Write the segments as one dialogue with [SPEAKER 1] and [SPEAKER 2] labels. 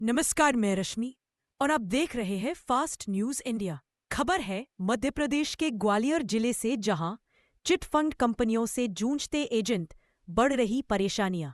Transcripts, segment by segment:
[SPEAKER 1] नमस्कार, मैं रश्मि और आप देख रहे हैं फास्ट न्यूज इंडिया। खबर है मध्य प्रदेश के ग्वालियर जिले से, जहां चिट फंड कंपनियों से जूझते एजेंट बढ़ रही परेशानियां।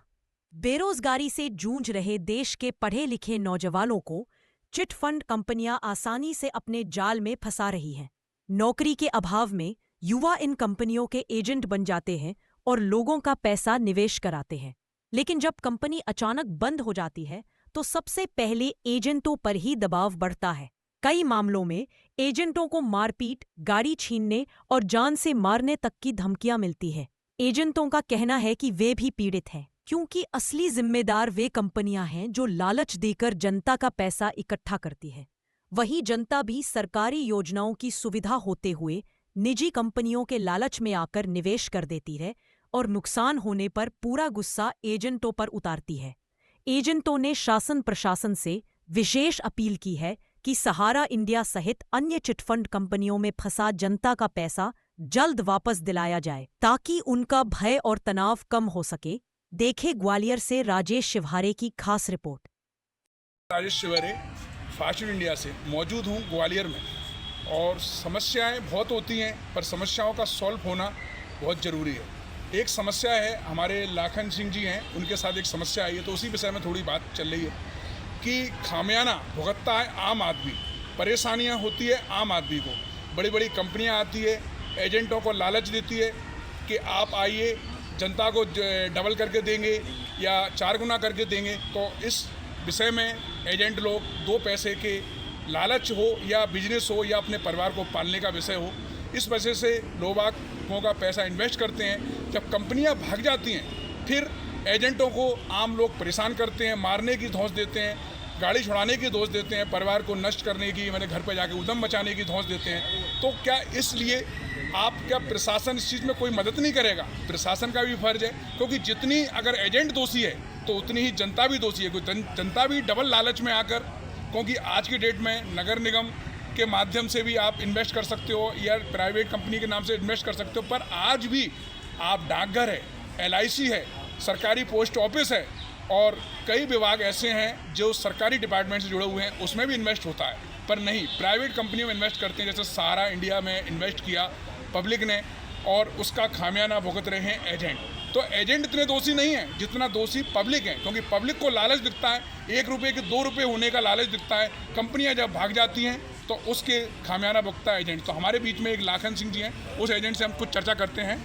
[SPEAKER 1] बेरोजगारी से जूझ रहे देश के पढ़े लिखे नौजवानों को चिट फंड कंपनियां आसानी से अपने जाल में फंसा रही हैं। नौकरी के अभाव में युवा इन कंपनियों के एजेंट बन जाते हैं और लोगों का पैसा निवेश कराते हैं। लेकिन जब कंपनी अचानक बंद हो जाती है तो सबसे पहले एजेंटों पर ही दबाव बढ़ता है। कई मामलों में एजेंटों को मारपीट, गाड़ी छीनने और जान से मारने तक की धमकियां मिलती है। एजेंटों का कहना है कि वे भी पीड़ित हैं, क्योंकि असली जिम्मेदार वे कंपनियां हैं जो लालच देकर जनता का पैसा इकट्ठा करती है। वहीं जनता भी सरकारी योजनाओं की सुविधा होते हुए निजी कंपनियों के लालच में आकर निवेश कर देती है और नुकसान होने पर पूरा गुस्सा एजेंटों पर उतारती है। एजेंटों ने शासन प्रशासन से विशेष अपील की है कि सहारा इंडिया सहित अन्य चिटफंड कंपनियों में फंसा जनता का पैसा जल्द वापस दिलाया जाए, ताकि उनका भय और तनाव कम हो सके। देखे ग्वालियर से राजेश शिवहारे की खास रिपोर्ट।
[SPEAKER 2] राजेश शिवहारे फास्ट इंडिया से मौजूद हूँ ग्वालियर में, और समस्याएं बहुत होती हैं, पर समस्याओं का सॉल्व होना बहुत ज़रूरी है। एक समस्या है, हमारे लाखन सिंह जी हैं, उनके साथ एक समस्या आई है, तो उसी विषय में थोड़ी बात चल रही है कि खामियाना भुगतता है आम आदमी, परेशानियां होती है आम आदमी को। बड़ी बड़ी कंपनियां आती है, एजेंटों को लालच देती है कि आप आइए, जनता को डबल करके देंगे या 4 गुना करके देंगे। तो इस विषय में एजेंट लोग 2 पैसे के लालच हो या बिजनेस हो या अपने परिवार को पालने का विषय हो, इस वजह से लोगों का पैसा इन्वेस्ट करते हैं। जब कंपनियां भाग जाती हैं, फिर एजेंटों को आम लोग परेशान करते हैं, मारने की धौंस देते हैं, गाड़ी छुड़ाने की धौंस देते हैं, परिवार को नष्ट करने की, मैंने घर पर जाके उद्यम मचाने की धौंस देते हैं। तो क्या इसलिए क्या प्रशासन इस चीज़ में कोई मदद नहीं करेगा? प्रशासन का भी फर्ज है, क्योंकि जितनी अगर एजेंट दोषी है तो उतनी ही जनता भी दोषी है। जनता भी डबल लालच में आकर, क्योंकि आज की डेट में नगर निगम के माध्यम से भी आप इन्वेस्ट कर सकते हो या प्राइवेट कंपनी के नाम से इन्वेस्ट कर सकते हो, पर आज भी आप डाकघर है, LIC है, सरकारी पोस्ट ऑफिस है और कई विभाग ऐसे हैं जो सरकारी डिपार्टमेंट से जुड़े हुए हैं, उसमें भी इन्वेस्ट होता है। पर नहीं, प्राइवेट कंपनियों में इन्वेस्ट करते हैं। जैसे सहारा इंडिया में इन्वेस्ट किया पब्लिक ने, और उसका खामियाना भुगत रहे हैं एजेंट। तो एजेंट इतने दोषी नहीं हैं जितना दोषी पब्लिक है, क्योंकि पब्लिक को लालच दिखता है, 1 रुपये के 2 रुपये होने का लालच दिखता है। कंपनियां जब भाग जाती हैं तो उसके खामियाना भुगतता है एजेंट। तो हमारे बीच में एक लाखन सिंह जी हैं, उस एजेंट से हम कुछ चर्चा करते हैं।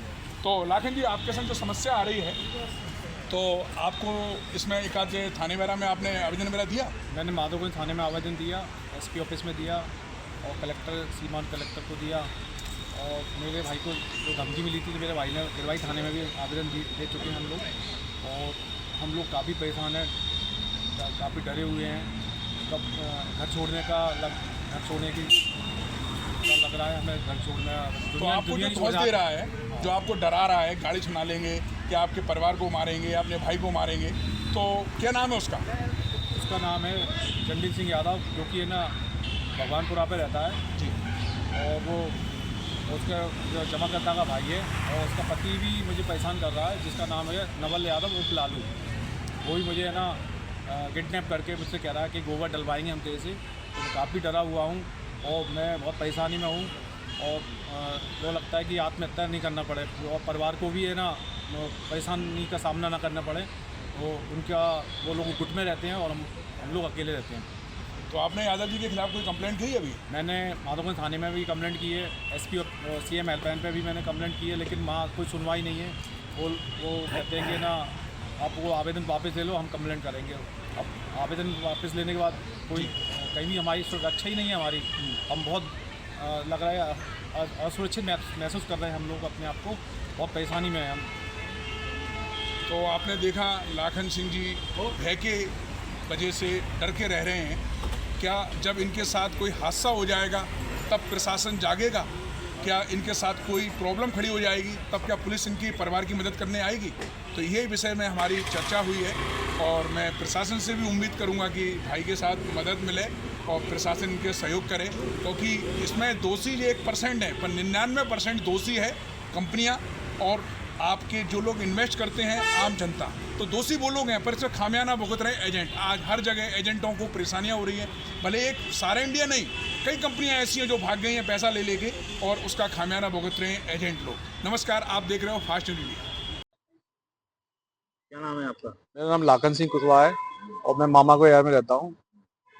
[SPEAKER 2] तो लाखन जी, आपके साथ जो समस्या आ रही है, तो आपको इसमें एक आध थाने वगैरह में आपने आवेदन वगैरह दिया?
[SPEAKER 3] मैंने माधोगंज थाने में आवेदन दिया, SP ऑफिस में दिया और कलेक्टर, सीमान कलेक्टर को दिया, और मेरे भाई को जो धमकी मिली थी, मेरे भाई ने गिरवाई थाने में भी आवेदन दे चुके हैं हम लोग। और हम लोग काफ़ी परेशान हैं, काफ़ी डरे हुए हैं। कब घर छोड़ने की लग रहा है हमें, घर छोड़ना।
[SPEAKER 2] तो आपको जो धौंस दे रहा है, जो आपको डरा रहा है, गाड़ी छुड़ा लेंगे, क्या आपके परिवार को मारेंगे या अपने भाई को मारेंगे, तो क्या नाम है उसका?
[SPEAKER 3] उसका नाम है चंडिल सिंह यादव, जो कि है ना भगवानपुरा पे रहता है
[SPEAKER 2] जी।
[SPEAKER 3] और वो उसका जो जमाकर्ता का भाई है, और उसका पति भी मुझे परेशान कर रहा है, जिसका नाम है नवल यादव उर्फ लालू। वो भी मुझे है ना किडनैप करके मुझसे कह रहा है कि गोबर डलवाएंगे हम तेरे से। तो मैं काफ़ी डरा हुआ हूँ और मैं बहुत परेशानी में हूँ, और वो लगता है कि आत्महत्या नहीं करना पड़े और परिवार को भी है ना परेशानी का सामना ना करना पड़े। वो लोग गुट में रहते हैं और हम लोग अकेले रहते हैं।
[SPEAKER 2] तो आपने यादव जी के खिलाफ कोई कंप्लेंट की अभी?
[SPEAKER 3] मैंने माधोगंज थाने में भी कंप्लेंट की है, SP और CM हेल्पलाइन पे भी मैंने कंप्लेंट की है, लेकिन वहाँ कोई सुनवाई नहीं है। वो कहते हैं कि ना आप वो आवेदन वापस ले लो, हम कंप्लेंट करेंगे। अब आवेदन वापस लेने के बाद कोई कहीं भी हमारी सुरक्षा ही नहीं है हमारी। हम बहुत लग रहा है असुरक्षित महसूस कर रहे हैं हम लोग अपने आप को, बहुत परेशानी में हैं हम।
[SPEAKER 2] तो आपने देखा लाखन सिंह जी भय के वजह से डर के रह रहे हैं। क्या जब इनके साथ कोई हादसा हो जाएगा तब प्रशासन जागेगा? क्या इनके साथ कोई प्रॉब्लम खड़ी हो जाएगी तब क्या पुलिस इनकी परिवार की मदद करने आएगी? तो यही विषय में हमारी चर्चा हुई है, और मैं प्रशासन से भी उम्मीद करूंगा कि भाई के साथ मदद मिले और प्रशासन इनके सहयोग करे, क्योंकि इसमें दोषी 1% है, पर 99% दोषी है कंपनियां और आपके जो लोग इन्वेस्ट करते हैं आम जनता। तो दोषी वो लोग हैं, पर इसमें खामियाना भुगत रहे एजेंट। आज हर जगह एजेंटों को परेशानियां हो रही हैं। भले एक सारा इंडिया नहीं, कई कंपनियां ऐसी हैं जो भाग गई हैं पैसा ले लेके, और उसका खामियाना भुगत रहे हैं एजेंट लोग। नमस्कार, आप देख रहे हो फास्ट न्यूज़ इंडिया।
[SPEAKER 4] क्या नाम है आपका?
[SPEAKER 5] मेरा नाम लाखन सिंह कुशवाहा है और मैं मामा को यार में रहता हूँ।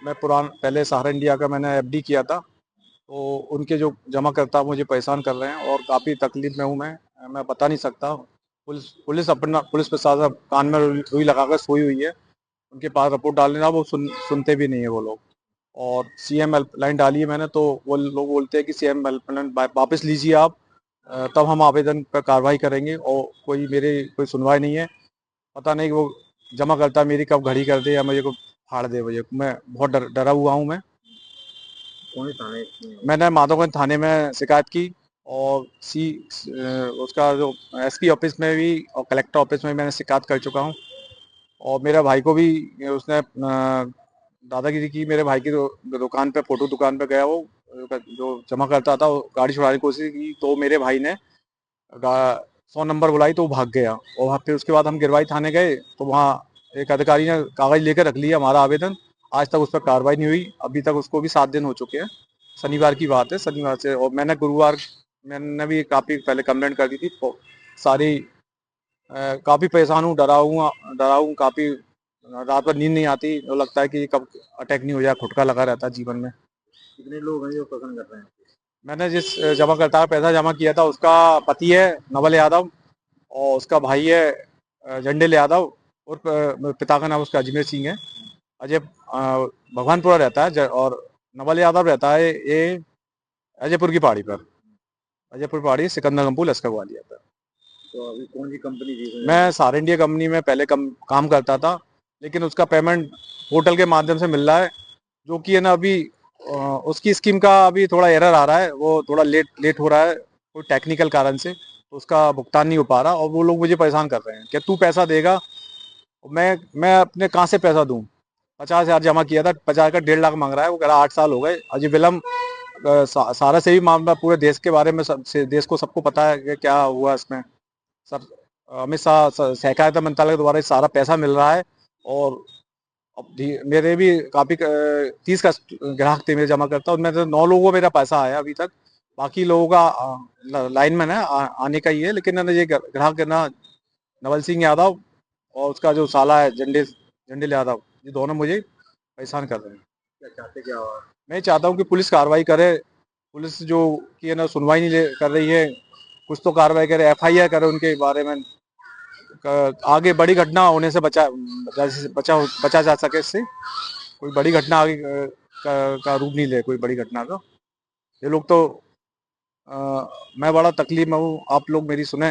[SPEAKER 5] मैं पहले सहारा इंडिया का मैंने एफडी किया था, तो उनके जो जमा करता मुझे परेशान कर रहे हैं और काफ़ी तकलीफ में हूँ मैं बता नहीं सकता। पुलिस प्रशासन कान में रुई लगाकर सोई हुई है। उनके पास रिपोर्ट डालने ना, वो सुनते भी नहीं है वो लोग। और सीएम हेल्पलाइन डाली है मैंने, तो वो लोग बोलते हैं कि सीएम हेल्पलाइन वापस लीजिए आप, तब हम आवेदन पर कार्रवाई करेंगे। और कोई सुनवाई नहीं है। पता नहीं कि वो जमा करता मेरी कब घड़ी कर दे या मुझे को फाड़ दे। मुझे मैं बहुत डरा हुआ हूँ।
[SPEAKER 4] कौन से थाने?
[SPEAKER 5] मैंने माधवगंज थाने में शिकायत की और उसका जो एसपी ऑफिस में भी और कलेक्टर ऑफिस में भी मैंने शिकायत कर चुका हूँ। और मेरे भाई को भी उसने दादागिरी की। मेरे भाई की दुकान पे, फोटो दुकान पे गया, वो जो जमा करता था, वो गाड़ी छुड़ाने की कोशिश की, तो मेरे भाई ने 100 नंबर बुलाई तो वो भाग गया। और फिर उसके बाद हम गिरवाई थाने गए, तो वहाँ एक अधिकारी ने कागज लेकर रख लिया हमारा आवेदन। आज तक उस पर कार्रवाई नहीं हुई। अभी तक उसको भी 7 दिन हो चुके हैं। शनिवार की बात है, शनिवार से। और मैंने गुरुवार मैंने भी काफ़ी पहले कंप्लेंट कर दी थी। तो सारी काफ़ी परेशान हूँ, डरा हूँ काफ़ी। रात भर नींद नहीं आती, तो लगता है कि कब अटैक नहीं हो जाए, खुटका लगा रहता है जीवन में।
[SPEAKER 4] कितने लोग हैं जो पसंद कर रहे हैं?
[SPEAKER 5] मैंने जिस जमा करता पैसा जमा किया था, उसका पति है नवल यादव और उसका भाई है जंडेल यादव, और पिता का नाम उसका अजमेर सिंह है। अजय भगवानपुरा रहता है, और नवल यादव रहता है ये अजयपुर की पहाड़ी पर। अजयपुर पहाड़ी, सिकंदर गंपू, लश्कर ग्वालियर पर।
[SPEAKER 4] तो अभी कौन सी कंपनी थी?
[SPEAKER 5] मैं सहारा इंडिया कंपनी में पहले काम करता था, लेकिन उसका पेमेंट पोर्टल के माध्यम से मिल रहा है, जो कि है ना अभी उसकी स्कीम का अभी थोड़ा एरर आ रहा है। वो थोड़ा लेट हो रहा है कोई टेक्निकल कारण से, तो उसका भुगतान नहीं हो पा रहा। और वो लोग मुझे परेशान कर रहे हैं कि तू पैसा देगा। मैं अपने कहाँ से पैसा दूं? 50,000 जमा किया था, 50 का 1.5 लाख मांग रहा है। वो कह रहा 8 साल हो गए अजय विलम्ब। सारा से भी मामला पूरे देश के बारे में, देश को सबको पता है कि क्या हुआ इसमें। सर, अमित शाह सहकारिता मंत्रालय द्वारा सारा पैसा मिल रहा है। और अब मेरे भी काफ़ी 30 का ग्राहक थे मेरे जमा करता, उनमें से 9 लोगों को मेरा पैसा आया अभी तक। बाकी लोगों का लाइन में है, आने का ही है। लेकिन ना ये ग्राहक है ना, नवल सिंह यादव और उसका जो साला है जंडेल यादव, ये दोनों मुझे परेशान कर रहे हैं।
[SPEAKER 4] क्या चाहते क्या हो?
[SPEAKER 5] मैं चाहता हूँ कि पुलिस कार्रवाई करे। पुलिस जो की है ना, सुनवाई नहीं कर रही है। कुछ तो कार्रवाई करे, एफआईआर करे उनके बारे में। आगे बड़ी घटना होने से बचा जा सके इससे। कोई बड़ी घटना आगे का रूप नहीं ले, कोई बड़ी घटना का। ये लोग तो मैं बड़ा तकलीफ में हूँ। आप लोग मेरी सुने।